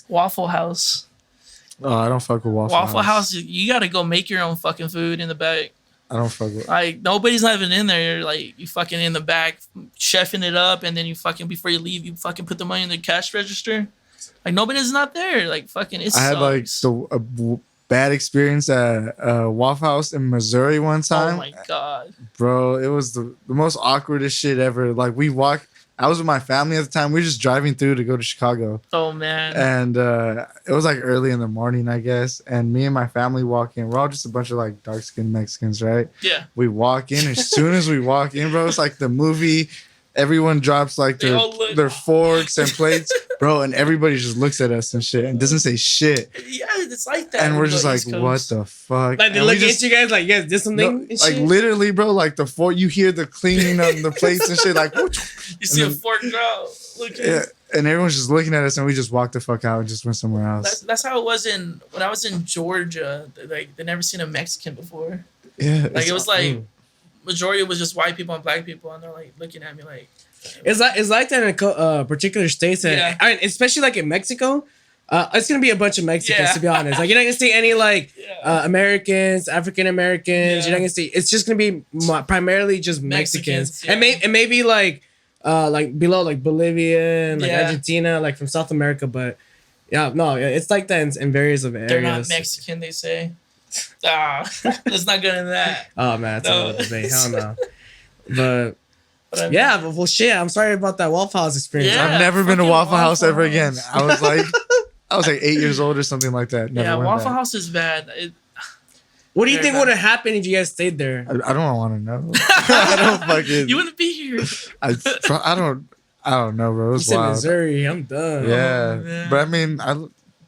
Waffle House. Oh, I don't fuck with Waffle House. You gotta go make your own fucking food in the back. I don't fuck with. Like nobody's not even in there. Like you fucking in the back, chefing it up, and then you fucking before you leave, you fucking put the money in the cash register. Like nobody's not there. Like fucking. It I had like bad experience at Waffle House in Missouri one time. Oh my god, bro! It was the most awkwardest shit ever. Like we walked. I was with my family at the time. We were just driving through to go to Chicago. Oh man! And it was like early in the morning, I guess. And me and my family walk in. We're all just a bunch of like dark skinned Mexicans, right? Yeah. We walk in. As soon as we walk in, bro, it's like the movie. Everyone drops like their forks and plates, bro, and everybody just looks at us and shit and doesn't say shit. Yeah, it's like that. And we're just like, what the fuck? Like they look at you guys like, you guys did something. No, like literally, bro, like the fork. You hear the cleaning of the plates and shit. Like, you see a fork drop. Yeah, and everyone's just looking at us, and we just walked the fuck out and just went somewhere else. That's how it was when I was in Georgia. Like they never seen a Mexican before. Yeah, like it was like. Majority was just white people and black people, and they're like looking at me like. It's like that in particular states, and I mean, especially like in Mexico. It's gonna be a bunch of Mexicans to be honest. Like you're not gonna see any like Americans, African Americans. You're not gonna see. It's just gonna be primarily just Mexicans. And maybe like below like Bolivia and like Argentina, like from South America. But yeah, no, it's like that in various of areas. They're not Mexican, they say. Let's not go into that. Oh man, that's another debate. Hell no. But I mean, well shit. I'm sorry about that Waffle House experience. I've never been to Waffle House ever again. I was like 8 years old or something like that. Never went Waffle back. House is bad. What do you think would have happened if you guys stayed there? I don't want to know. I don't fucking. You wouldn't be here. I don't know, bro. It was in wild. Missouri. I'm done. Yeah, but I mean,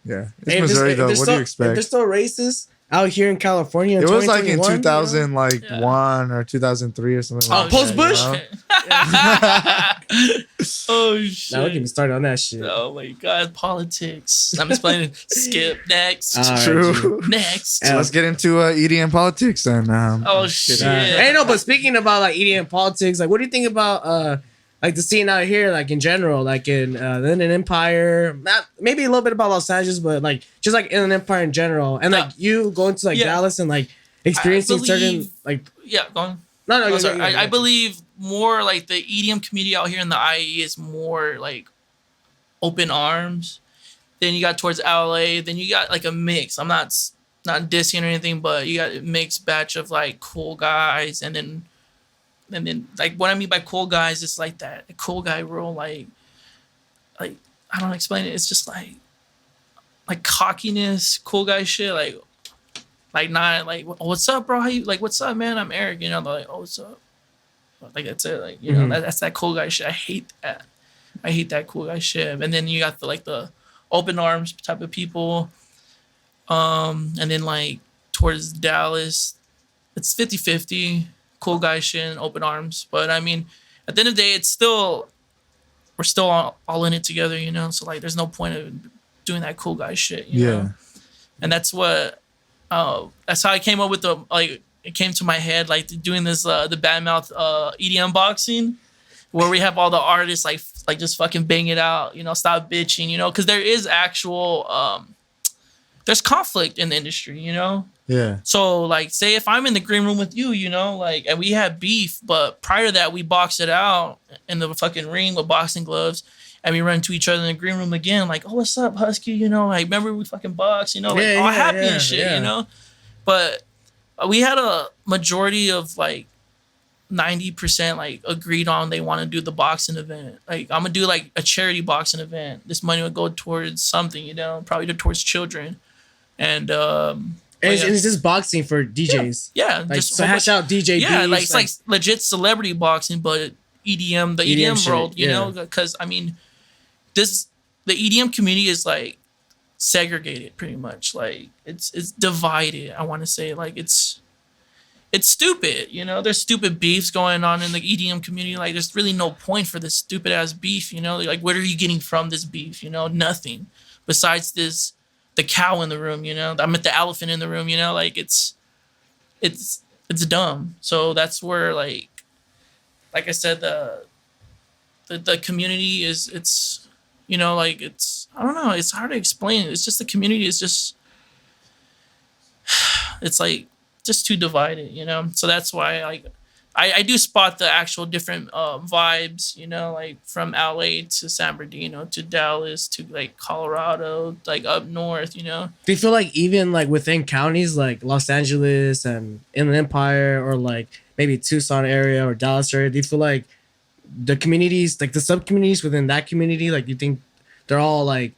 it's Missouri though. What do you expect? They're still racist out here in California. It was like in 2001 or 2003 or something. Oh, post Bush. Oh shit! Now we're getting started on that shit. Oh my god, politics. I'm explaining. Skip next. True. Next. So let's get into EDM politics then. Oh shit! Hey, no, but speaking about like EDM politics, like what do you think about like the scene out here, like in general, like in the Inland Empire, not maybe a little bit about Los Angeles, but like just like Inland Empire in general, and like you going to like Dallas and like experiencing certain like go on. No, sorry. I believe more like the EDM community out here in the IE is more like open arms. Then you got towards LA. Then you got like a mix. I'm not dissing or anything, but you got a mixed batch of like cool guys, and then like what I mean by cool guys is like that cool guy rule, like I don't explain it. It's just like cockiness, cool guy shit, like not like what's up, bro? How you like? What's up, man? I'm Eric. You know, they're like, oh, what's up? Like that's it. Like you know, that's that cool guy shit. I hate that. I hate that cool guy shit. And then you got the open arms type of people. And then like towards Dallas, it's 50-50. Cool guy shit and open arms. But I mean, at the end of the day, we're still all in it together, you know? So like there's no point of doing that cool guy shit, you know? And that's what that's how I came up with it came to my head, like doing this the Badmouth EDM boxing, where we have all the artists like just fucking bang it out, you know, stop bitching, you know, because there is actual there's conflict in the industry, you know? Yeah. So, like, say if I'm in the green room with you, you know, like, and we had beef, but prior to that, we boxed it out in the fucking ring with boxing gloves, and we run into each other in the green room again, like, oh, what's up, Husky? You know, like, remember we fucking boxed, you know, like, all happy and shit, you know? But we had a majority of, like, 90%, like, agreed on they want to do the boxing event. Like, I'm going to do, like, a charity boxing event. This money would go towards something, you know, probably towards children. And it's just boxing for DJs. Yeah. Like, just so hash out DJ. Yeah, like it's like legit celebrity boxing, but EDM, the EDM world, you know, because I mean, the EDM community is like segregated pretty much. Like it's divided. I want to say like it's stupid. You know, there's stupid beefs going on in the EDM community. Like there's really no point for this stupid ass beef. You know, like what are you getting from this beef? You know, nothing besides the cow in the room, you know, I meant the elephant in the room, you know, like it's dumb. So that's where like I said, the community is You know, like I don't know, it's hard to explain. It's just the community is just, it's like just too divided, you know. So that's why like I do spot the actual different vibes, you know, like from LA to San Bernardino to Dallas to like Colorado, like up north, you know. Do you feel like even like within counties like Los Angeles and Inland Empire or like maybe Tucson area or Dallas area, do you feel like the communities, like the sub communities within that community, like you think they're all like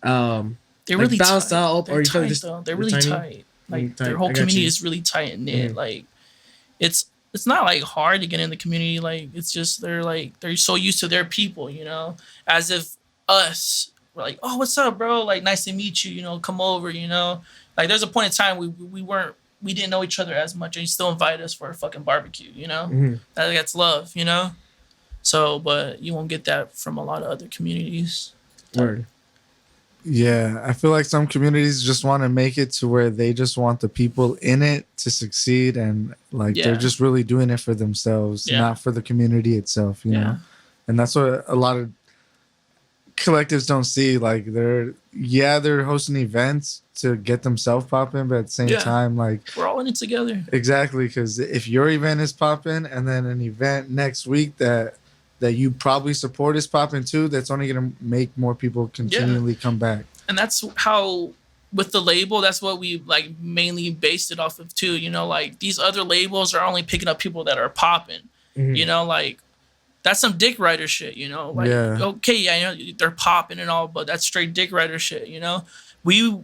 they're really balanced tight. out, They're or you tight, feel like though. They're really tight. Like tight. their whole community is really tight knit. Like it's not like hard to get in the community. Like it's just they're so used to their people, you know, as if us we're like, oh, what's up, bro? Like nice to meet you, you know, come over, you know. Like there's a point in time we didn't know each other as much, and you still invite us for a fucking barbecue, you know. That's love, you know. So, but you won't get that from a lot of other communities. Word. Yeah, I feel like some communities just want to make it to where they just want the people in it to succeed, and like they're just really doing it for themselves, not for the community itself, you know. And that's what a lot of collectives don't see. Like they're hosting events to get themselves popping, but at the same time, like we're all in it together. Exactly, because if your event is popping and then an event next week that you probably support is popping too, that's only going to make more people continually come back. And that's how, with the label, that's what we like mainly based it off of too. You know, like these other labels are only picking up people that are popping. You know, like that's some dick rider shit, you know? Like, okay, I know they're popping and all, but that's straight dick rider shit, you know? We,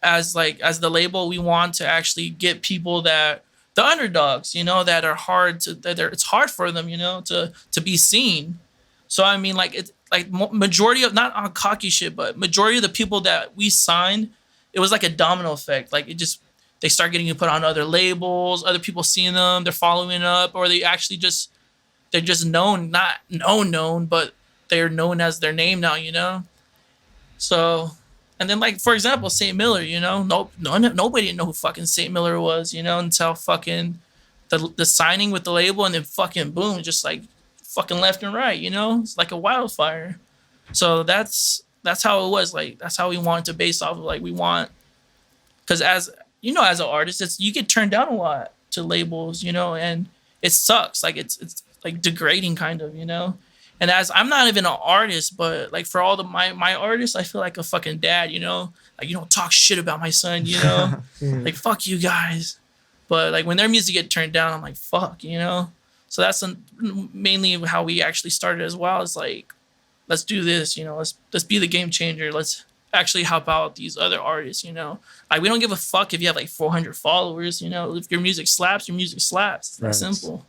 as the label, we want to actually get people that, the underdogs, you know, that are it's hard for them, you know, to be seen. So, I mean, like, it's like majority of, not on cocky shit, but majority of the people that we signed, it was like a domino effect. Like, they start getting put on other labels, other people seeing them, they're following up, or they're just known, not known, but they're known as their name now, you know? So, and then, like, for example, St. Miller, you know, nobody didn't know who fucking St. Miller was, you know, until fucking the signing with the label, and then fucking boom, just like fucking left and right, you know? It's like a wildfire. So that's how it was. Like, that's how we wanted to base off of, like, we want, because as, you know, as an artist, you get turned down a lot to labels, you know, and it sucks. Like, it's like degrading kind of, you know? And as I'm not even an artist, but like for all my artists, I feel like a fucking dad, you know? Like, you don't talk shit about my son, you know? Like, fuck you guys. But like when their music get turned down, I'm like, fuck, you know? So that's mainly how we actually started as well. Is like, let's do this, you know? Let's be the game changer. Let's actually help out these other artists, you know? Like, we don't give a fuck if you have like 400 followers, you know? If your music slaps, your music slaps. It's that simple.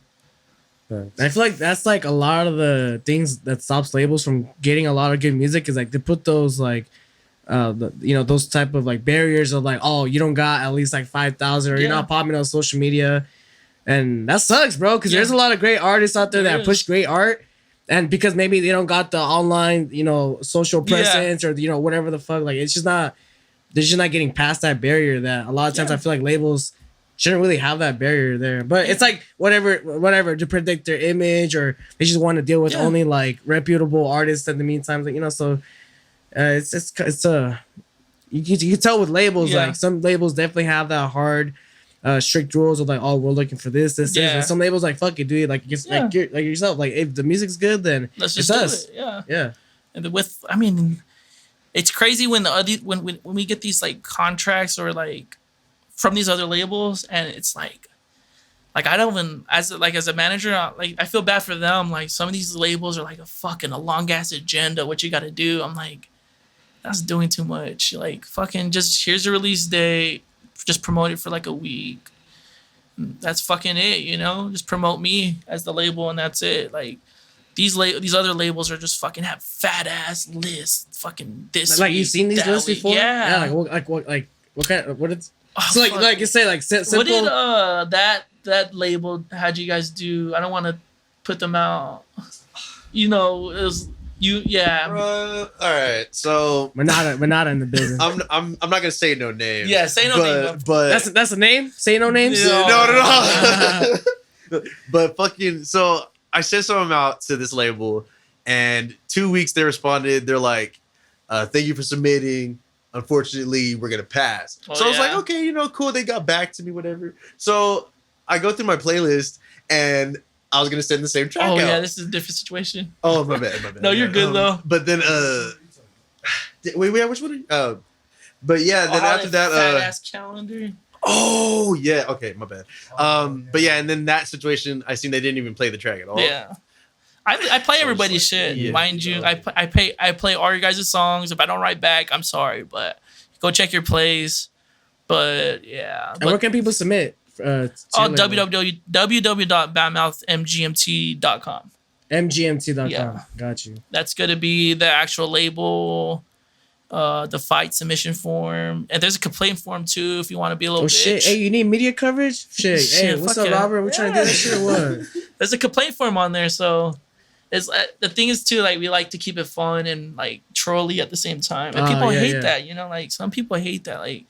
I feel like that's like a lot of the things that stops labels from getting a lot of good music is like they put those like you know, those type of like barriers of like, oh, you don't got at least like 5,000 or you're not popping on social media, and that sucks, bro, because there's a lot of great artists out there that push great art, and because maybe they don't got the online, you know, social presence or, you know, whatever the fuck, like it's just not, they're just not getting past that barrier that a lot of times I feel like labels shouldn't really have that barrier there. But it's like whatever to protect their image, or they just want to deal with only like reputable artists in the meantime. Like, you know, so it's you can tell with labels, like some labels definitely have that hard strict rules of like, oh, we're looking for this. And some labels like, fuck it, dude. Like, it's like yourself. Like, if the music's good, then let's just it's do us. it. Yeah. And I mean, it's crazy when when we get these like contracts or like from these other labels, and it's like I don't even, as a manager, I feel bad for them. Like, some of these labels are like a long ass agenda, what you got to do. I'm like, that's doing too much. Like, fucking just, here's a release date, just promote it for like a week. That's fucking it, you know? Just promote me as the label, and that's it. Like, these other labels are just fucking have fat ass lists. Fucking this. Like, you've seen these lists before? Yeah. Like what kind of, what it's. So like you say, like simple. What did that label had you guys do? I don't want to put them out. You know, it was you. Yeah. All right. So we're not in the business. I'm not gonna say no names. Yeah, say no names. But that's a name. Say no names. No. But fucking. So I sent something out to this label, And 2 weeks they responded. They're like, "Thank you for submitting. Unfortunately, we're gonna pass." So I was like, "Okay, you know, cool." They got back to me, whatever. So I go through my playlist, and I was gonna send the same track out. Yeah, this is a different situation. Oh, my bad. No, you're good though. But then, wait, which one? But yeah, then after that, fat ass calendar. Oh yeah, okay, my bad. But yeah, and then that situation, I seen they didn't even play the track at all. Yeah. I play everybody's shit, mind you. I play all your guys' songs. If I don't write back, I'm sorry, but go check your plays. But yeah. And where can people submit? www.badmouthmgmt.com. mgmt.com. Yeah. Got you. That's gonna be the actual label, the fight submission form, and there's a complaint form too if you want to be a little bitch. Shit. Hey, you need media coverage? Shit. Hey, what's up, Robert? We're trying to do this shit or what? There's a complaint form on there, so it's the thing is too, like, we like to keep it fun and like trolly at the same time, and people hate that, you know, like some people hate that, like,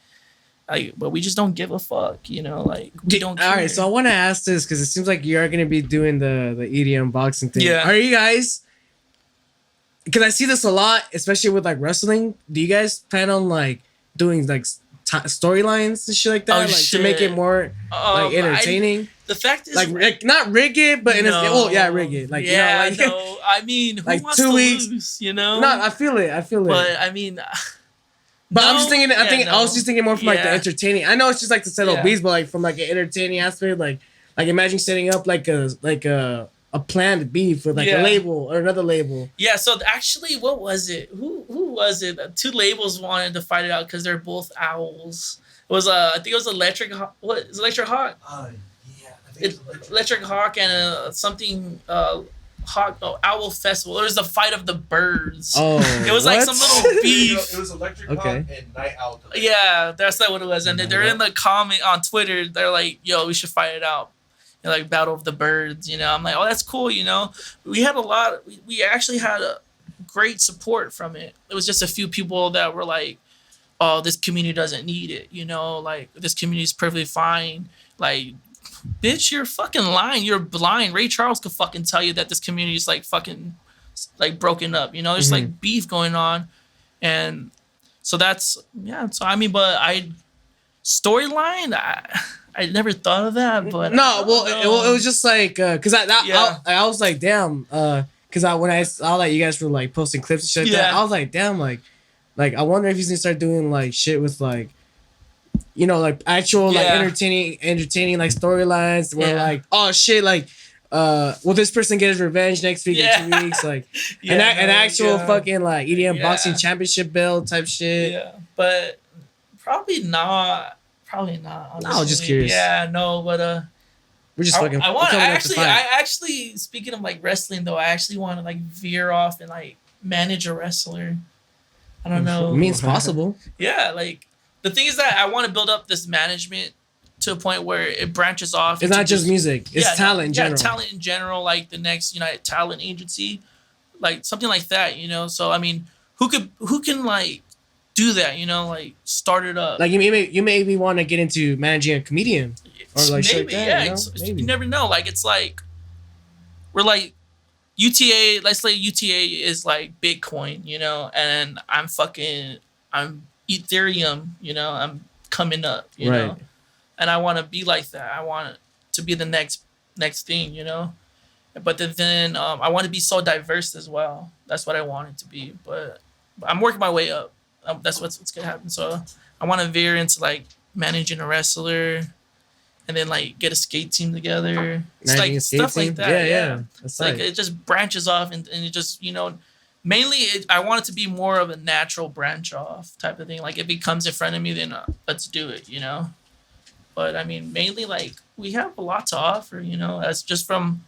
but we just don't give a fuck, you know, like we don't care. All right, so I want to ask this because it seems like you are going to be doing the EDM boxing thing. Yeah. Are you guys? Because I see this a lot, especially with like wrestling. Do you guys plan on like doing like storylines and shit like that, to make it more like entertaining? The fact is, like not rig it, but rig it. Like, yeah, you know, like, no, I mean, who like wants 2 to weeks, lose, you know? No, I feel it. But I mean, but I'm just thinking. I was just thinking more from like the entertaining. I know it's just like to settle beats, but like from like an entertaining aspect, like imagine setting up like a planned beef with like a label or another label. Yeah. So actually, what was it? Who was it? Two labels wanted to fight it out because they're both owls. It was I think it was Electric. What is Electric Hawk? Yeah, I think it's Electric Hawk and something. Owl Festival. It was the fight of the birds. Oh, it was like some little beef. It was Electric Hawk and Night Owl. Yeah, that's not what it was. And they're in the comment on Twitter. They're like, "Yo, we should fight it out." You know, like Battle of the Birds. You know, I'm like, "Oh, that's cool." You know, we had a lot. We actually had a great support from it. It was just a few people that were like, "Oh, this community doesn't need it." You know, like this community is perfectly fine. Like, bitch, you're fucking lying. You're blind. Ray Charles could fucking tell you that this community is like fucking like broken up. You know, there's like beef going on, and so that's So I mean, but storyline. I never thought of that, but no. Well, it was just like because I was like, damn, because when I saw that you guys were like posting clips and shit like that, I was like, damn, like I wonder if he's gonna start doing like shit with like, you know, like actual like entertaining like storylines where like, oh shit, like will this person get his revenge next week in 2 weeks, like an actual fucking like EDM boxing championship belt type shit. Yeah, but probably not. Honestly. No, I was just curious. Yeah, no, but we're just fucking. I actually speaking of like wrestling though, I actually want to like veer off and like manage a wrestler. I don't know. It means possible. Yeah, like the thing is that I want to build up this management to a point where it branches off. It's not just music. It's talent in general. Yeah, talent in general, like the next United Talent Agency, like something like that, you know? So, I mean, who can like do that, you know, like start it up? Like you maybe want to get into managing a comedian or like maybe, you never know. Like it's like we're like UTA. Let's say UTA is like Bitcoin, you know, and I'm Ethereum, you know. I'm coming up, you know, and I want to be like that. I want to be the next thing, you know. But then I want to be so diverse as well. That's what I want it to be. But I'm working my way up. That's what's gonna happen. So I want to veer into like managing a wrestler, and then like get a skate team together. It's like stuff like that. Yeah. It's like it just branches off, and it just, you know, mainly I want it to be more of a natural branch off type of thing. Like if it comes in front of me, then let's do it, you know. But I mean, mainly like we have a lot to offer, you know, as just from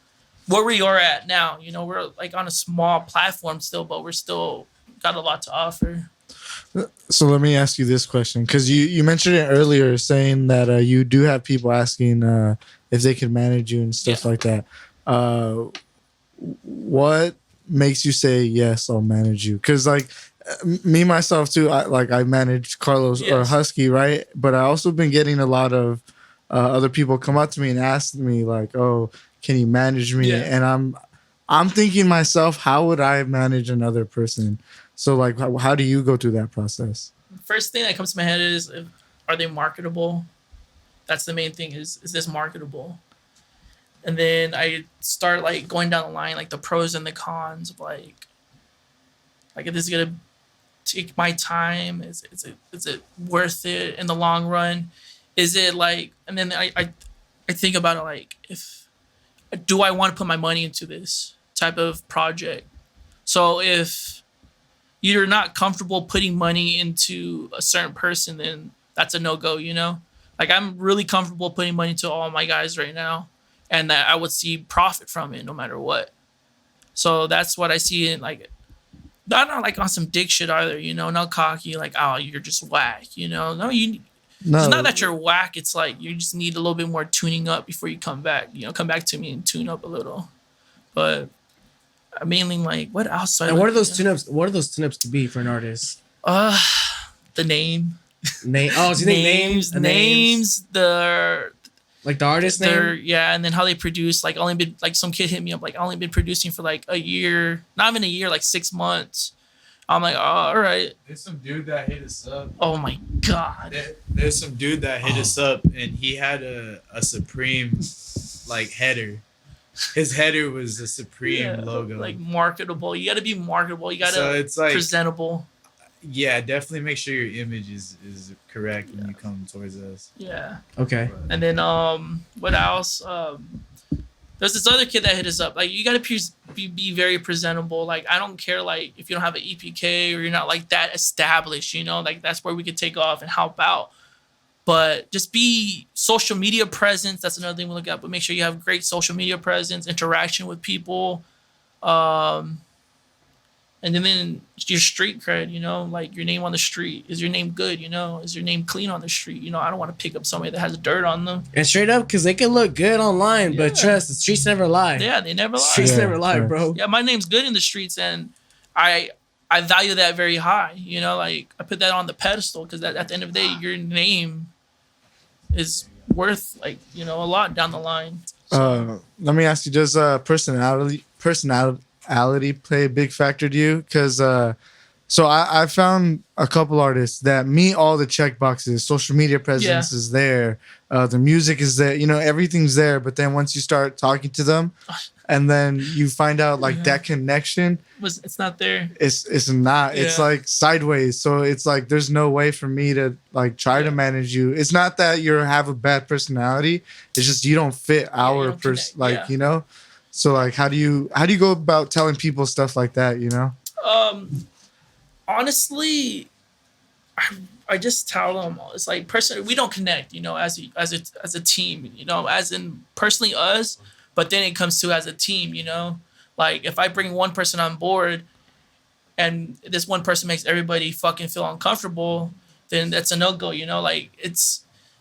where we are at now. You know, we're like on a small platform still, but we're still got a lot to offer. So let me ask you this question, because you mentioned it earlier, saying that you do have people asking if they can manage you and stuff like that. What makes you say yes, I'll manage you? Because like me myself too, I manage Carlos or HUSKI, right? But I also been getting a lot of other people come up to me and ask me like, oh, can you manage me? And I'm thinking myself, how would I manage another person? So like, how do you go through that process? First thing that comes to my head is, are they marketable? That's the main thing. Is this marketable? And then I start like going down the line, like the pros and the cons of like if this is gonna take my time, is it worth it in the long run? Is it like, and then I think about it like, if do I want to put my money into this type of project? So if you're not comfortable putting money into a certain person, then that's a no-go, you know? Like, I'm really comfortable putting money into all my guys right now, and that I would see profit from it no matter what. So that's what I see in, like, not like on some dick shit either, you know, not cocky, like, oh, you're just whack, you know? No, it's not that you're whack. It's like you just need a little bit more tuning up before you come back. You know, come back to me and tune up a little. But I mainly like, what else? And what are those tune-ups? What are those tune-ups to be for an artist? The name. Oh, do you think names, the like the artist name? Yeah, and then how they produce. Like, only been like, some kid hit me up like, I only been producing for like a year, not even a year, like 6 months. I'm like, oh, all right. There's some dude that hit us up. Oh my god. There's some dude that hit us up, and he had a Supreme like header. His header was a Supreme logo. Like, marketable. You got to be marketable. You got to, so it's like presentable. Yeah, definitely make sure your image is correct when you come towards us. Yeah. Okay. And then what else? There's this other kid that hit us up. Like, you gotta be very presentable. Like, I don't care, like, if you don't have an EPK or you're not like that established, you know, like, that's where we could take off and help out. But just be social media presence. That's another thing we look at. But make sure you have great social media presence, interaction with people, and then your street cred. You know, like, your name on the street. Is your name good? You know, is your name clean on the street? You know, I don't want to pick up somebody that has dirt on them. And straight up, because they can look good online, but trust, the streets never lie. Yeah, they never lie. Streets never lie, bro. Yeah, my name's good in the streets, and I value that very high. You know, like, I put that on the pedestal, because at the end of the day, your name is worth, like, you know, a lot down the line. So. Let me ask you, does personality play a big factor to you? Because so I found a couple artists that meet all the check boxes. Social media presence is there, the music is there, you know, everything's there. But then once you start talking to them, and then you find out like that connection, it's not there. It's not. Yeah. It's like sideways. So it's like, there's no way for me to like try to manage you. It's not that you have a bad personality. It's just you don't fit our you know. So like, how do you go about telling people stuff like that? You know. Honestly, I just tell them, it's like, personally, we don't connect, you know, as a team, you know, as in personally us, but then it comes to as a team, you know, like, if I bring one person on board and this one person makes everybody fucking feel uncomfortable, then that's a no-go, you know, like,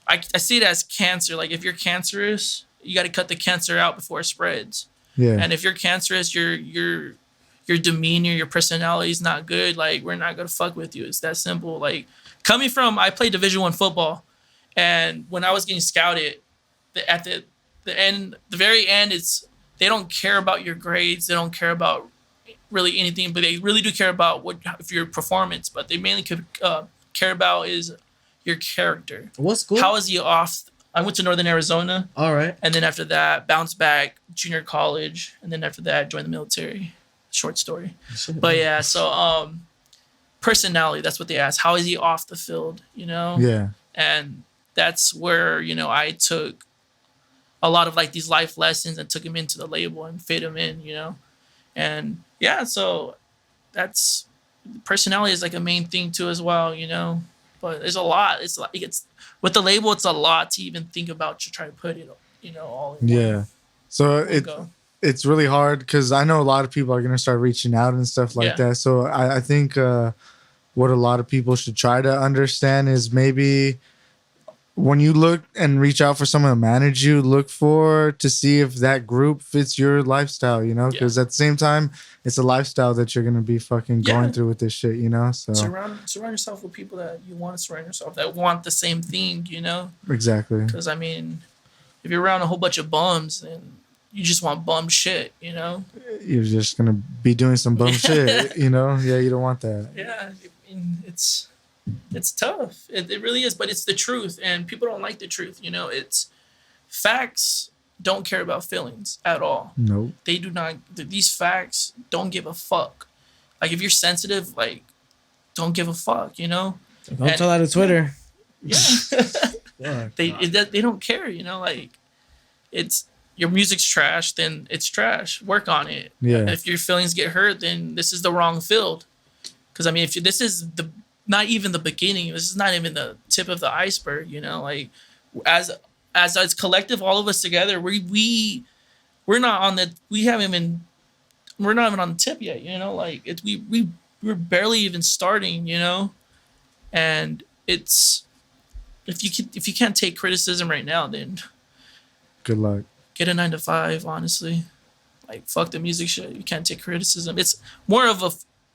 I see it as cancer. Like, if you're cancerous, you got to cut the cancer out before it spreads. Yeah. And if you're cancerous, your demeanor, your personality is not good. Like, we're not gonna fuck with you. It's that simple. Like, coming from, I played Division I football, and when I was getting scouted, at the very end, it's, they don't care about your grades. They don't care about really anything, but they really do care about your performance. But they mainly care about is your character. What school? How is you off? I went to Northern Arizona. All right. And then after that, bounced back, junior college, and then after that, joined the military. Short story. But yeah, so personality, that's what they ask. How is he off the field, you know? Yeah. And that's where, you know, I took a lot of like these life lessons and took him into the label and fit him in, you know? And yeah, so that's, personality is like a main thing too as well, you know? But there's a lot. It's like, with the label, it's a lot to even think about to try to put it, you know, all in one. So it's really hard, because I know a lot of people are going to start reaching out and stuff like that. So I think what a lot of people should try to understand is, maybe when you look and reach out for someone to manage you, look to see if that group fits your lifestyle, you know, because at the same time, it's a lifestyle that you're going to be fucking going through with this shit, you know? So surround yourself with people that you want to surround yourself, that want the same thing, you know? Exactly. Because, I mean, if you're around a whole bunch of bums, then you just want bum shit, you know? You're just gonna be doing some bum shit, you know? Yeah, you don't want that. Yeah, I mean, it's tough. It really is, but it's the truth, and people don't like the truth. You know, it's facts don't care about feelings at all. Nope. They do not. These facts don't give a fuck. Like if you're sensitive, like don't give a fuck. You know. Don't tell that to Twitter. Yeah. Yeah. They don't care. You know, like it's your music's trash, then it's trash. Work on it. Yeah. If your feelings get hurt, then this is the wrong field. Because I mean, if this is not even the beginning, this is not even the tip of the iceberg. You know, like as collective, all of us together, we're not on the we're not even on the tip yet. You know, like we're barely even starting. You know, and it's if you can't take criticism right now, then good luck. Get a 9-to-5, honestly. Like, fuck the music shit. You can't take criticism. It's more of a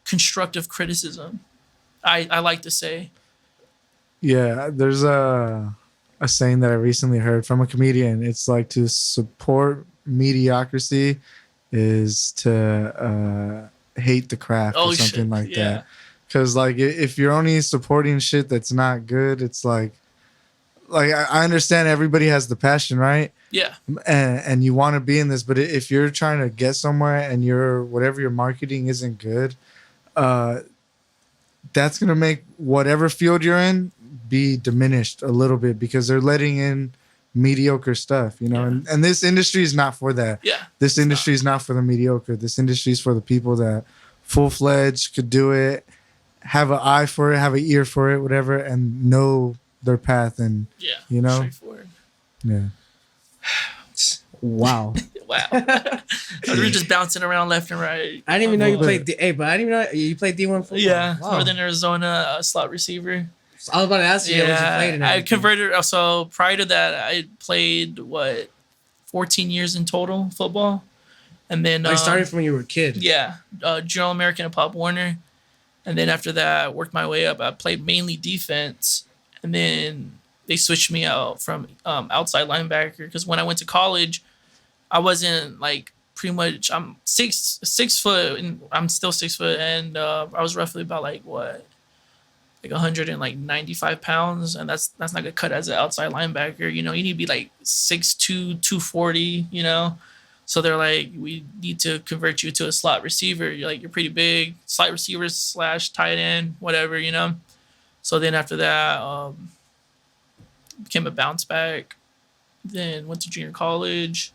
constructive criticism, I like to say. Yeah, there's a saying that I recently heard from a comedian. It's like to support mediocrity is to hate the craft or something like that. Because, like, if you're only supporting shit that's not good, it's like I understand everybody has the passion, right? Yeah. And you want to be in this, but if you're trying to get somewhere and whatever your marketing isn't good, that's gonna make whatever field you're in be diminished a little bit because they're letting in mediocre stuff, you know. Yeah. And this industry is not for that. Yeah. This industry is not for the mediocre. This industry is for the people that full-fledged could do it, have an eye for it, have an ear for it, whatever, and know their path and you know. Straightforward. Yeah. Wow. Wow. We're just bouncing around left and right. I didn't even know you played but I didn't even know you played D1 football. Yeah, wow. Northern Arizona slot receiver. I was about to ask you what you played in. I converted. So prior to that, I played 14 years in total football, and then I started from when you were a kid. Yeah, General American and Pop Warner, and then after that, I worked my way up. I played mainly defense, and then they switched me out from outside linebacker because when I went to college, I wasn't like pretty much. I'm 6 foot, and I'm still 6 foot, and I was roughly about like 195 pounds, and that's not gonna cut as an outside linebacker. You know, you need to be like 6'2", 240. You know, so they're like, we need to convert you to a slot receiver. You're pretty big, slot receiver / tight end, whatever. You know. So then after that, became a bounce back. Then went to junior college.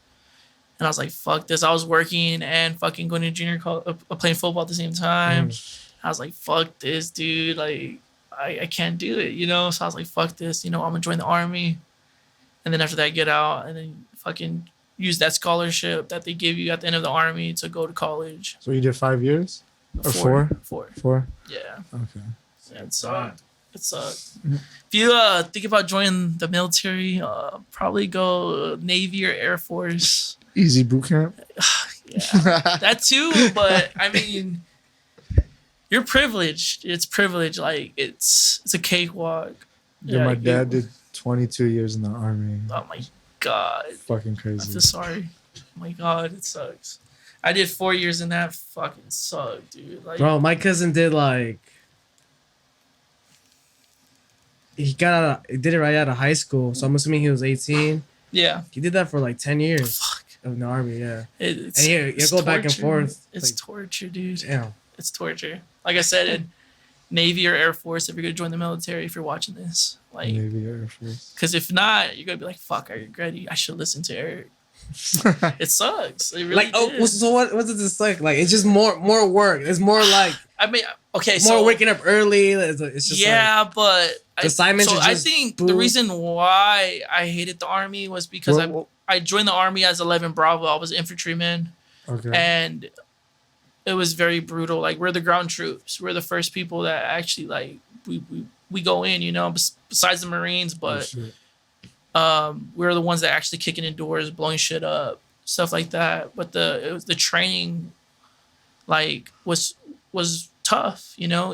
And I was like, fuck this. I was working and fucking going to junior college, playing football at the same time. I was like, fuck this, dude. Like, I can't do it, you know? So I was like, fuck this. You know, I'm going to join the Army. And then after that, get out and then fucking use that scholarship that they give you at the end of the Army to go to college. So you did 5 years? Or 4? 4? Yeah. Okay. Yeah, it sucked. It sucked. If you think about joining the military, probably go Navy or Air Force. Easy boot camp. Yeah, that too. But I mean, you're privileged. It's privilege. Like it's a cakewalk. Yeah, my dad did 22 years in the Army. Oh my god. Fucking crazy. I'm so sorry. Oh my god, it sucks. I did 4 years and that fucking sucked, dude. Like, bro, my cousin did he did it right out of high school. So I'm assuming he was 18. Yeah. He did that for like 10 years. Fuck. In the Army, yeah. It's, and you go back and forth. It's torture, dude. Damn. It's torture. Like I said, in Navy or Air Force, if you're gonna join the military, if you're watching this, like Navy or Air Force. Because if not, you're gonna be like, "Fuck, I regret it. I should listen to Eric." It sucks. It really so what does this like? Like it's just more work. It's more like I mean, okay, more waking up early. It's just but assignments. I think the reason why I hated the Army was because I joined the Army as 11 Bravo. I was an infantryman. Okay. And it was very brutal. Like we're the ground troops. We're the first people that actually like we go in, you know, besides the Marines, but we're the ones that actually kicking in doors, blowing shit up, stuff like that. But the training like was tough, you know,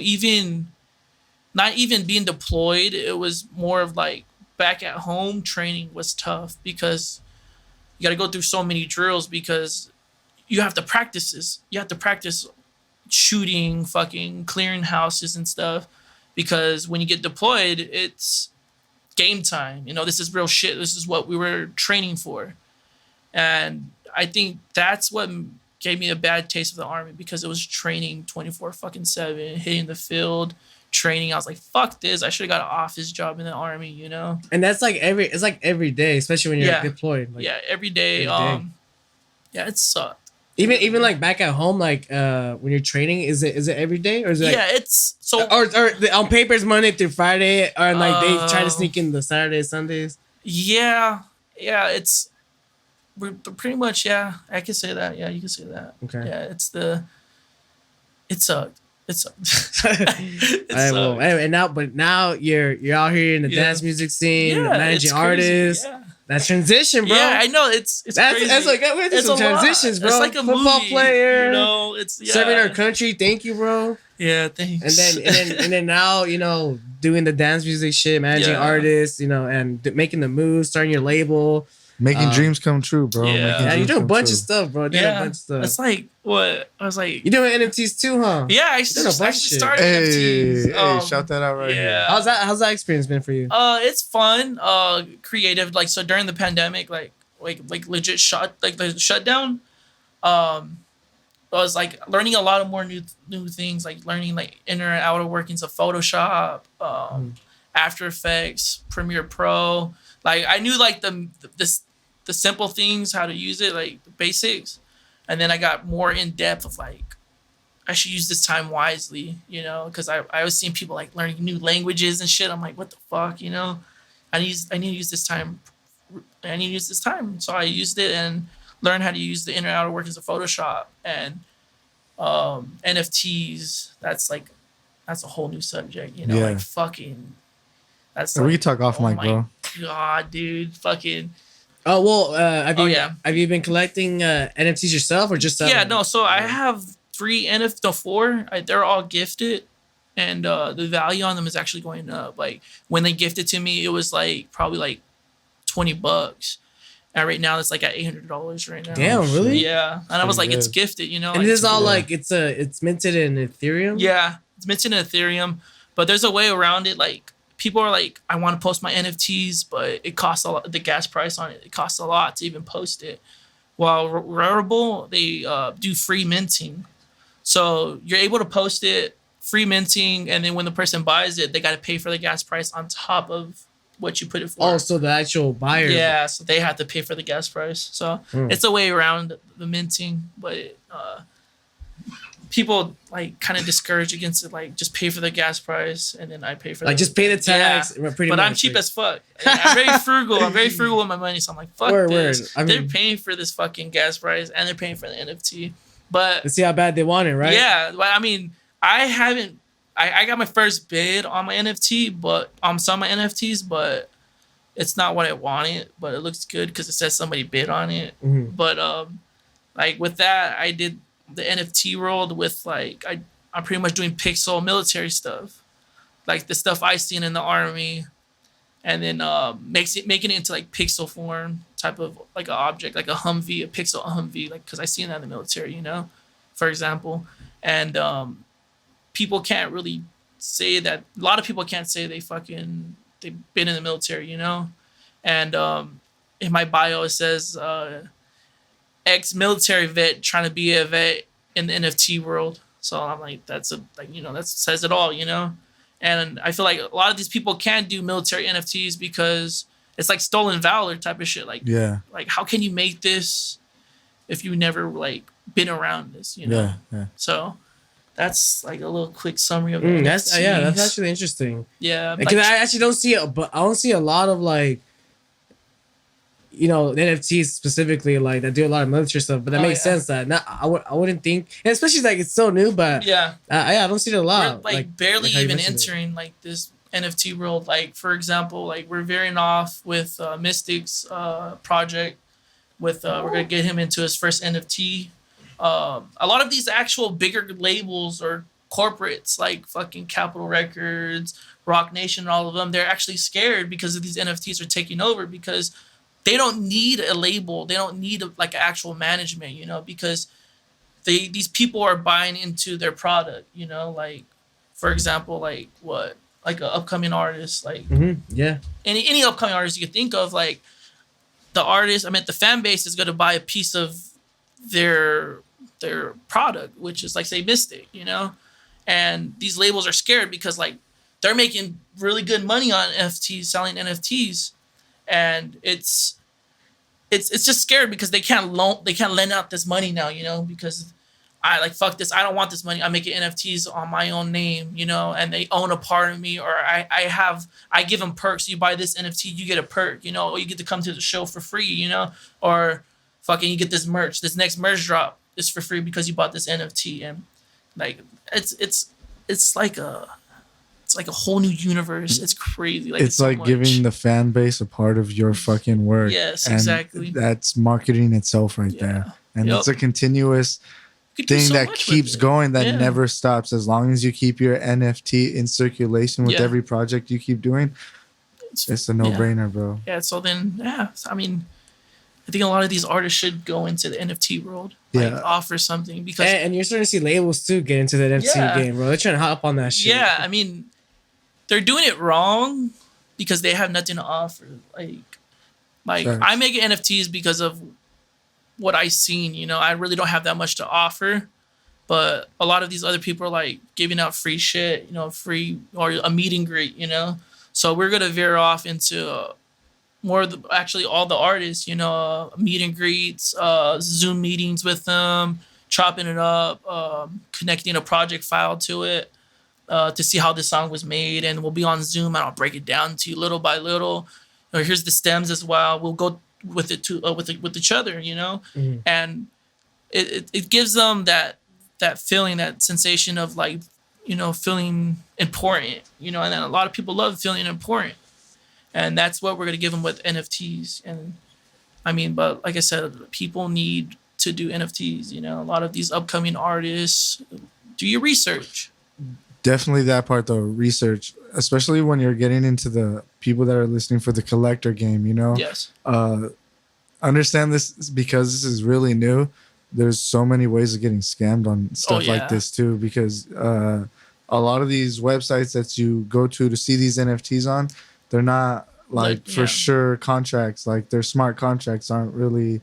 not even being deployed, it was more of like back at home training was tough because You got to go through so many drills because you have to practice this. You have to practice shooting, fucking clearing houses and stuff, because when you get deployed, it's game time. You know, this is real shit. This is what we were training for. And I think that's what gave me a bad taste of the Army, because it was training 24/7, hitting the field, training. I was like, fuck this. I should have got an office job in the Army, you know? And that's like every day, especially when you're deployed. Like, every day. Yeah, it sucked. Even like back at home, like when you're training, is it every day, or is it like, it's so or on paper it's Monday through Friday, or like they try to sneak in the Saturdays, Sundays? We're pretty much, I can say that. Yeah, you can say that. Okay. Yeah, it sucked. It sucked. Well, anyway, now you're out here in the dance music scene, managing artists. Yeah. That transition, bro. Yeah, I know. It's crazy. That's like we had some transitions, bro. It's like a football movie, player. You know, it's serving our country. Thank you, bro. Yeah, thanks. And then now, you know, doing the dance music shit, managing artists, you know, and making the moves, starting your label. Making dreams come true, bro. Yeah, you do a bunch of stuff, bro. It's like what I was like. You doing NFTs too, huh? Yeah, I started NFTs. Hey, shout that out right here. How's that experience been for you? It's fun, creative. Like, so during the pandemic, like legit the shutdown. I was like learning a lot of more new things, like learning like inner and outer workings of Photoshop, After Effects, Premiere Pro. Like, I knew like the simple things, how to use it, like the basics, and then I got more in depth of like, I should use this time wisely, you know, because I was seeing people like learning new languages and shit. I'm like, what the fuck, you know? I need to use this time. I need to use this time. So I used it and learned how to use the inner and outer workings of Photoshop and NFTs. That's a whole new subject, you know, like fucking. That's we can talk off mic, bro. God, dude, fucking. Oh well, have you been collecting NFTs yourself or just? So I have 4. They're all gifted, and the value on them is actually going up. Like, when they gifted to me, it was like probably like $20, and right now it's like at $800 right now. Damn, really? Yeah, and I was like, it's gifted, you know. And like, this is all like it's minted in Ethereum. Yeah, it's minted in Ethereum, but there's a way around it. Like, people are like, I want to post my NFTs, but it costs a lot. The gas price on it costs a lot to even post it. While Rarible, they do free minting. So you're able to post it, free minting, and then when the person buys it, they got to pay for the gas price on top of what you put it for. Oh, so the actual buyer. Yeah, so they have to pay for the gas price. So it's a way around the minting, but people like kind of discourage against it, like just pay for the gas price and then I pay for just pay the tax. Yeah. But I'm cheap as fuck. I'm very frugal. I'm very frugal with my money, so I'm like, fuck this. They're paying for this fucking gas price and they're paying for the NFT. But let's see how bad they want it, right? Yeah, but I mean, I got my first bid on my NFT, but on some of my NFTs, but it's not what I wanted. But it looks good because it says somebody bid on it. Mm-hmm. But like with that, I did the NFT world with like I'm pretty much doing pixel military stuff, like the stuff I seen in the Army, and then making it into like pixel form type of like an object, like a pixel Humvee, like because I seen that in the military, you know, for example, and people can't really say that. A lot of people can't say they've been in the military, you know, and in my bio it says ex-military vet trying to be a vet in the NFT world. So I'm like, that says it all, you know? And I feel like a lot of these people can't do military NFTs because it's like stolen valor type of shit. Like, like how can you make this if you never like been around this, you know? Yeah. So that's like a little quick summary of NFTs. That's actually interesting. Yeah. Because I actually don't see it, but I don't see a lot of like, you know, NFTs specifically, like that do a lot of military stuff, but that makes sense. That I wouldn't think, and especially like it's so new, but I don't see it a lot. We're like barely even entering like this NFT world. Like for example, like we're veering off with Mystic's project. With we're gonna get him into his first NFT. A lot of these actual bigger labels or corporates like fucking Capitol Records, Rock Nation, and all of them, they're actually scared because of these NFTs are taking over because they don't need a label. They don't need like actual management, you know, because these people are buying into their product, you know, like for example, like what, like an upcoming artist, like any upcoming artist you can think of, like the artist, I mean, the fan base is going to buy a piece of their product, which is like say Mystic, you know, and these labels are scared because like they're making really good money on NFTs, selling NFTs, and it's just scared because they can't lend out this money now, you know, because I like fuck this, I don't want this money, I'm making NFTs on my own name, you know, and they own a part of me, or I give them perks. You buy this NFT, you get a perk, you know, or you get to come to the show for free, you know, or fucking you get this merch, this next merch drop is for free because you bought this NFT, and like it's like a whole new universe. It's crazy. Like it's like giving the fan base a part of your fucking work. Yes, and exactly. That's marketing itself right there. And it's a continuous thing that keeps going, that never stops. As long as you keep your NFT in circulation with every project you keep doing, it's a no-brainer, bro. Yeah, so then, I mean, I think a lot of these artists should go into the NFT world. Like, offer something. Because and you're starting to see labels, too, get into the NFT game, bro. They're trying to hop on that shit. Yeah, I mean, they're doing it wrong because they have nothing to offer. Like I make NFTs because of what I've seen, you know. I really don't have that much to offer, but a lot of these other people are like giving out free shit, you know, free or a meet and greet, you know. So we're gonna veer off into more of actually all the artists, you know, meet and greets, Zoom meetings with them, chopping it up, connecting a project file to it. To see how this song was made, and we'll be on Zoom and I'll break it down to you little by little. Or here's the stems as well. We'll go with it with each other, you know, and it gives them that feeling, that sensation of like, you know, feeling important, you know, and then a lot of people love feeling important, and that's what we're gonna give them with NFTs. And I mean, but like I said, people need to do NFTs. You know, a lot of these upcoming artists, do your research. Definitely that part though, research, especially when you're getting into the people that are listening for the collector game, you know. Yes. Understand this because this is really new. There's so many ways of getting scammed on stuff like this too, because a lot of these websites that you go to see these NFTs on, they're not like for sure contracts. Like their smart contracts aren't really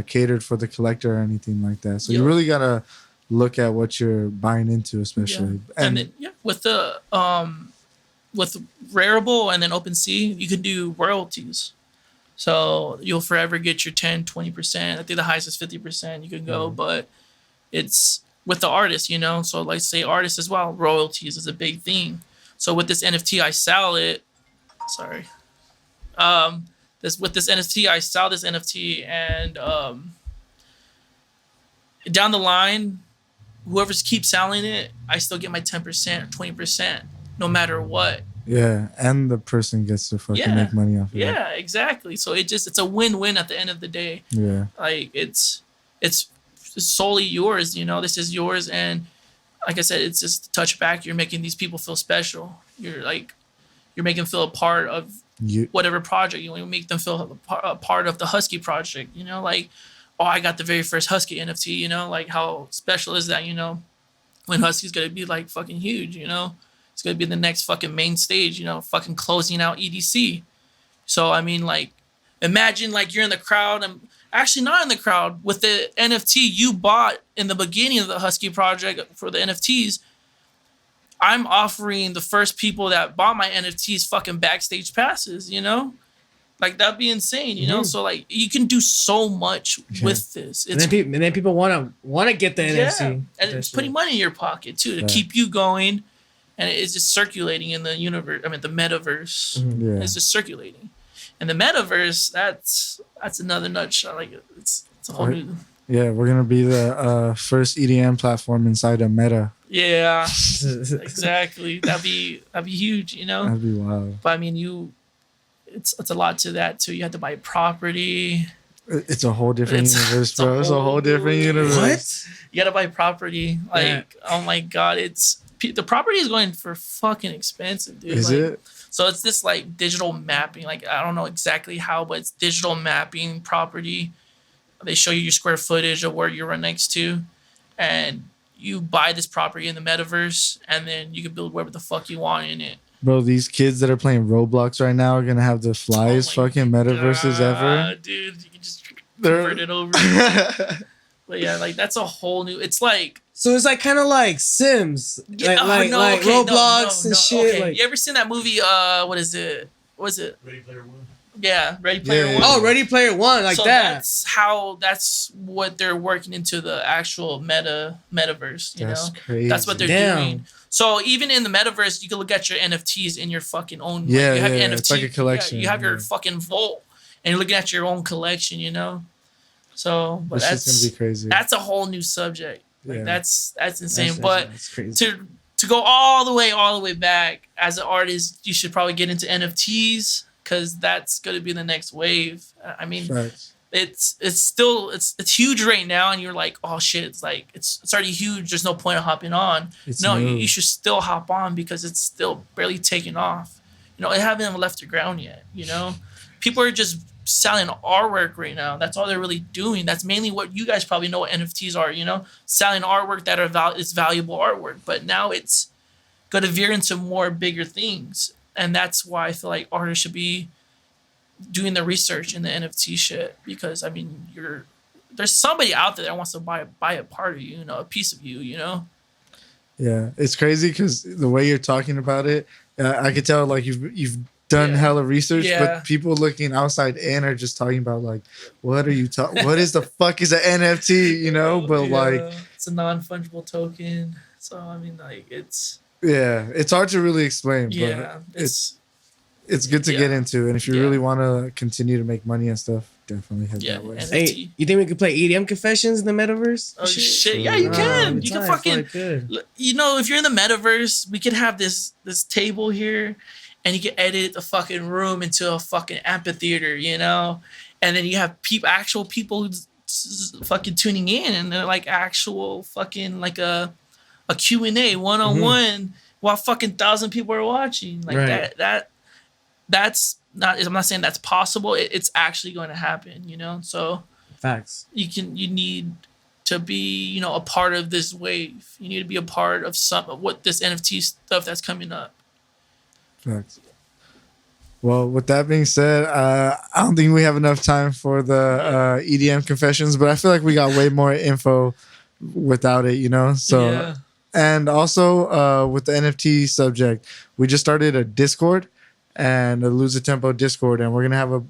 catered for the collector or anything like that. So you really gotta look at what you're buying into, especially. And then, with the with Rarible and then OpenSea, you can do royalties. So you'll forever get your 10, 20%. I think the highest is 50% you can go, but it's with the artist, you know. So like say artists as well, royalties is a big thing. So with this NFT, I sell it. Sorry. With this NFT, I sell this NFT, and down the line, whoever keeps selling it, I still get my 10% or 20%, no matter what. Yeah, and the person gets to fucking make money off of it. Yeah, exactly. So it's a win-win at the end of the day. Yeah. Like it's solely yours, you know. This is yours, and like I said, it's just a touch back. You're making these people feel special. You're making them feel a part of whatever project. You make them feel a part of the HUSKI project, you know, like, oh, I got the very first HUSKI NFT, you know, like how special is that, you know, when HUSKI's gonna be like fucking huge, you know, it's gonna be the next fucking main stage, you know, fucking closing out EDC. So I mean, like, imagine like you're in the crowd, and actually not in the crowd, with the NFT you bought in the beginning of the HUSKI project for the NFTs. I'm offering the first people that bought my NFTs fucking backstage passes, you know? Like, that'd be insane, you know? So, like, you can do so much with this. And then people want to get the NFT. And it's putting money in your pocket, too, to keep you going. And it's just circulating in the universe. I mean, the metaverse. It's just circulating. And the metaverse, that's another nutshell. Like, it's a whole new... Yeah, we're going to be the first EDM platform inside a meta. Yeah, exactly. That'd be huge, you know? That'd be wild. But, I mean, it's a lot to that, too. You have to buy property. It's a whole different universe, bro. It's a whole different universe. What? You got to buy property. Like, oh, my God. The property is going for fucking expensive, dude. Is it? So it's this like digital mapping. Like I don't know exactly how, but it's digital mapping property. They show you your square footage of where you're right next to, and you buy this property in the metaverse, and then you can build whatever the fuck you want in it. Bro, these kids that are playing Roblox right now are gonna have the flyest fucking metaverses ever. Dude, you can just convert it over. But yeah, like that's a whole new. It's like so it's like kind of like Sims, like Roblox and shit. Okay. Like, you ever seen that movie? What is it? Was it Ready Player One? Yeah, Ready Player One. Oh, Ready Player One, like so that. That's what they're working into the actual metaverse. You know, crazy. That's what they're doing. So even in the metaverse, you can look at your NFTs in your fucking own. Yeah, like, you have your NFT. It's like a collection. You have your fucking vault, and you're looking at your own collection. You know, so but that's gonna be crazy. That's a whole new subject. Like that's insane. That's crazy. To go all the way back as an artist, you should probably get into NFTs because that's going to be the next wave. I mean, it's still huge right now, and you're like, oh shit, it's already huge. There's no point of hopping on. You should still hop on because it's still barely taking off. You know, it haven't left the ground yet. You know, people are just selling artwork right now. That's all they're really doing. That's mainly what you guys probably know what NFTs are. You know, selling artwork that is valuable artwork. But now it's going to veer into more bigger things, and that's why I feel like artists should be doing the research in the NFT shit, because I mean, there's somebody out there that wants to buy a part of you, you know, a piece of you, you know. Yeah, it's crazy because the way you're talking about it, I could tell like you've done hella research, but people looking outside in are just talking about like, what are you talking? What is the fuck is an NFT? You know, but like it's a non-fungible token. So I mean, like it's hard to really explain. Yeah, but it's good to get into, and if you really want to continue to make money and stuff, definitely head that way. NFT. Hey, you think we could play EDM Confessions in the metaverse? Oh shit! Yeah, you can. You can fucking. You know, if you're in the metaverse, we could have this table here, and you can edit the fucking room into a fucking amphitheater. You know, and then you have actual people who's fucking tuning in, and they're like actual fucking like a Q&A one-on-one while fucking 1,000 people are watching. Like that's not. I'm not saying that's possible. It's actually going to happen. You know, so facts. You need to be, you know, a part of this wave. You need to be a part of some of what this NFT stuff that's coming up. Facts. Well, with that being said, I don't think we have enough time for the EDM confessions, but I feel like we got way more info without it, you know? So, and also with the NFT subject, we just started a Discord and a Lose the Tempo Discord, and we're going to have a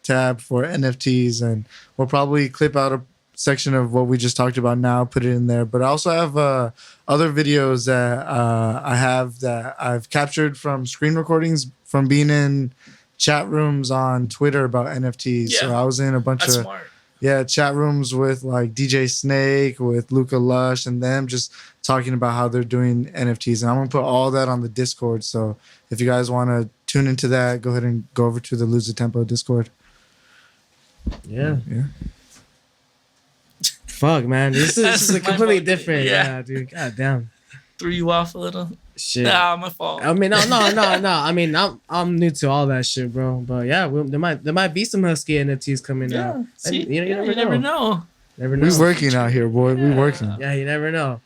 tab for NFTs, and we'll probably clip out a section of what we just talked about now, put it in there. But I also have other videos that I have that I've captured from screen recordings from being in chat rooms on Twitter about NFTs. So I was in a bunch of chat rooms with like DJ Snake, with Luca Lush, and them just talking about how they're doing NFTs. And I'm gonna put all that on the Discord. So if you guys want to tune into that, go ahead and go over to the Lose the Tempo Discord. Yeah. Fuck, man, this is a completely different. Yeah, dude. God damn. Threw you off a little. Shit. Nah, my fault. I mean, no. I mean, I'm new to all that shit, bro. But yeah, there might be some Husky NFTs coming out. See, you never know. Never know. We're working out here, boy. We're working. Yeah, you never know.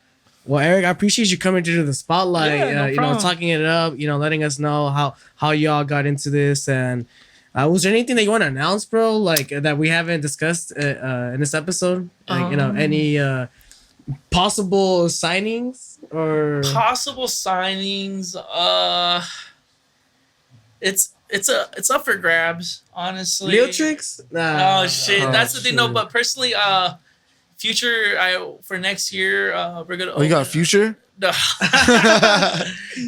Well, Eric, I appreciate you coming to the spotlight. No you know, talking it up. You know, letting us know how y'all got into this. And was there anything that you want to announce, bro? Like that we haven't discussed in this episode? Like, you know, any possible signings or possible signings? It's up for grabs, honestly. Leo Tricks? Nah. Oh shit, that's the thing. No, but personally, Future, for next year, we're gonna. Oh, you got a Future? No,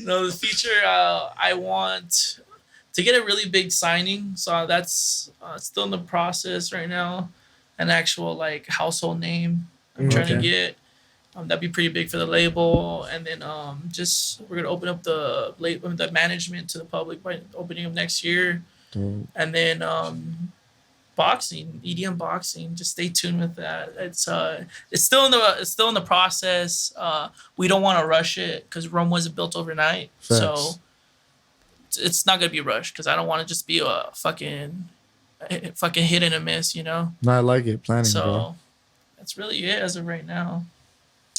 no, the Future. I want to get a really big signing, so that's still in the process right now. An actual like household name I'm trying to get. That'd be pretty big for the label, and then we're gonna open up the management to the public by opening up next year, and then boxing, EDM boxing. Just stay tuned with that. It's still in the process. We don't want to rush it because Rome wasn't built overnight, so it's not gonna be rushed because I don't want to just be a fucking hit and a miss, you know. No, I like it planning. So bro. that's really it as of right now.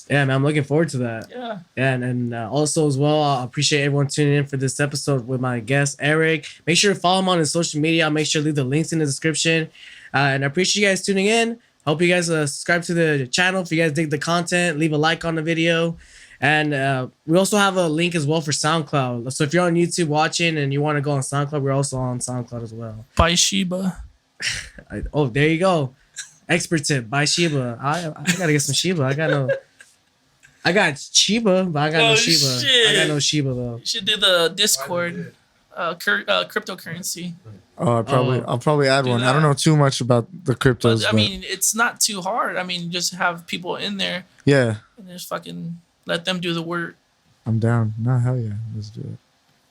Yeah, man, I'm looking forward to that. Yeah. And also as well, I appreciate everyone tuning in for this episode with my guest Eric. Make sure to follow him on his social media. I'll make sure to leave the links in the description. And I appreciate you guys tuning in. Hope you guys subscribe to the channel if you guys dig the content. Leave a like on the video. And we also have a link as well for SoundCloud. So if you're on YouTube watching and you want to go on SoundCloud, we're also on SoundCloud as well. By Shiba. Oh, there you go. Expert tip. Buy Shiba. I gotta get some Shiba. I got Shiba, but I got no Shiba. Shit. I got no Shiba though. You should do the Discord cryptocurrency. Oh, I'll probably add one. That. I don't know too much about the cryptos. But, I mean, it's not too hard. I mean, just have people in there. Yeah. And just fucking let them do the work. I'm down. No, hell yeah. Let's do it.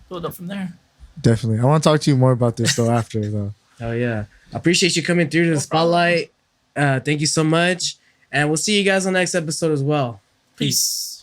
Build up from there. Definitely. I want to talk to you more about this though after though. Oh yeah. I appreciate you coming through to the spotlight. Thank you so much. And we'll see you guys on the next episode as well. Peace.